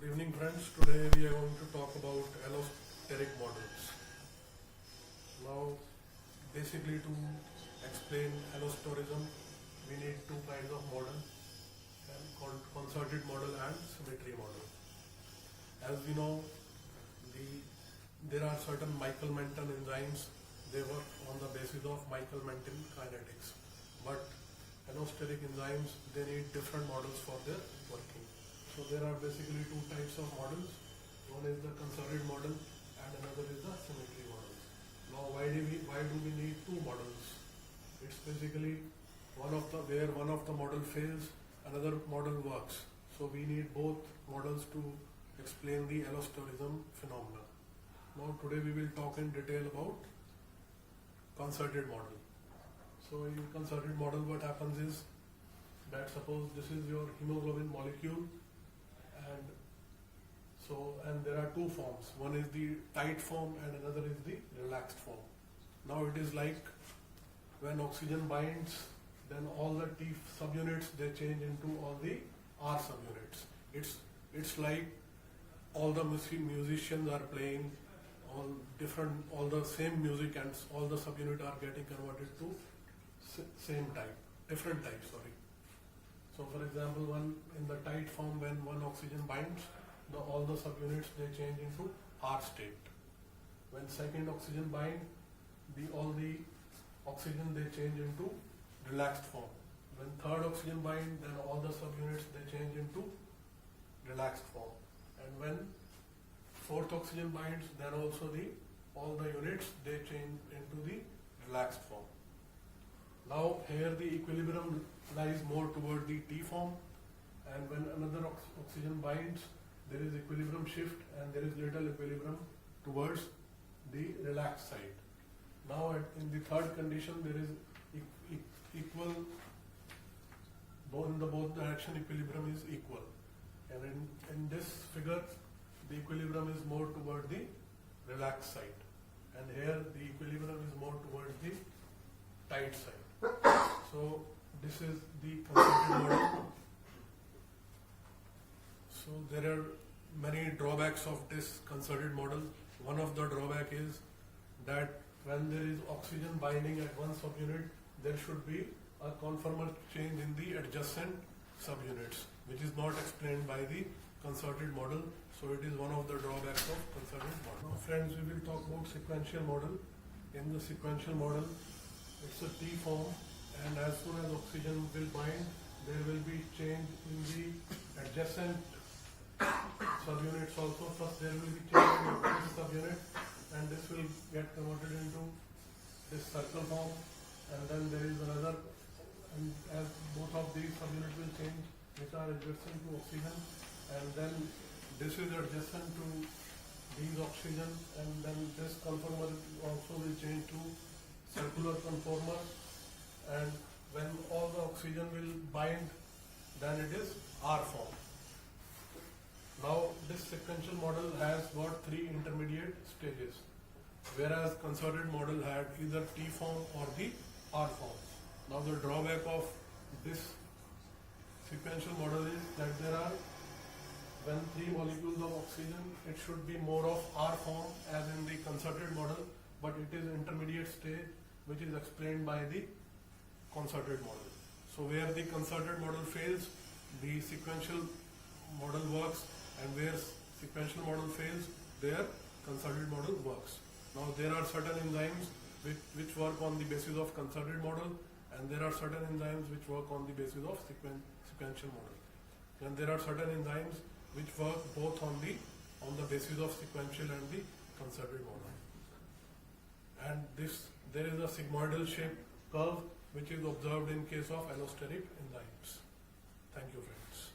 Good evening friends, today we are going to talk about allosteric models. Now basically to explain allosterism we need two kinds of model, concerted model and symmetry model. As we know, there are certain Michael-Menten enzymes, they work on the basis of Michael-Menten kinetics, but allosteric enzymes, they need different models for their working. So there are basically two types of models. One is the concerted model and another is the symmetry model. Now why do we need two models? It's basically where one of the model fails, another model works. So we need both models to explain the allosterism phenomena. Now today we will talk in detail about concerted model. So in concerted model what happens is that suppose this is your hemoglobin molecule, and there are two forms. One is the tight form and another is the relaxed form. Now it is like when oxygen binds, then all the T subunits they change into all the R subunits. It's like all the musicians are playing all the same music, and all the subunits are getting converted to different type. So for example, in the tight form, when one oxygen binds, all the subunits they change into R state. When second oxygen bind, all the oxygen they change into relaxed form. When third oxygen bind, then all the subunits they change into relaxed form. And when fourth oxygen binds, then also all the units they change into the relaxed form. Now here the equilibrium lies more toward the T form, and when another oxygen binds, there is equilibrium shift and there is little equilibrium towards the relaxed side. Now in the third condition there is equal, in the both direction equilibrium is equal, and in this figure the equilibrium is more toward the relaxed side, and here the equilibrium is more towards the tight side. So this is the concerted model. So there are many drawbacks of this concerted model. One of the drawback is that when there is oxygen binding at one subunit, there should be a conformal change in the adjacent subunits, which is not explained by the concerted model. So it is one of the drawbacks of concerted model. Now friends, we will talk about sequential model. In the sequential model, it's a T form, and as soon as oxygen will bind, there will be change in the adjacent subunits also. First there will be change in this subunit, and this will get converted into this circle form, and then there is another, and as both of these subunits will change, which are adjacent to oxygen, and then this is adjacent to these oxygen, and then this conformer also will change to circular conformer, and when all the oxygen will bind, then it is R form. Now this sequential model has got three intermediate stages, whereas concerted model had either T form or the R form. Now the drawback of this sequential model is that when three molecules of oxygen, it should be more of R form as in the concerted model, but it is intermediate stage, which is explained by the concerted model. So where the concerted model fails, the sequential model works, and where sequential model fails, there concerted model works. Now there are certain enzymes which work on the basis of concerted model, and there are certain enzymes which work on the basis of sequential model. And there are certain enzymes which work both on the basis of sequential and the concerted model. And there is a sigmoidal shaped curve which is observed in case of allosteric enzymes. Thank you friends.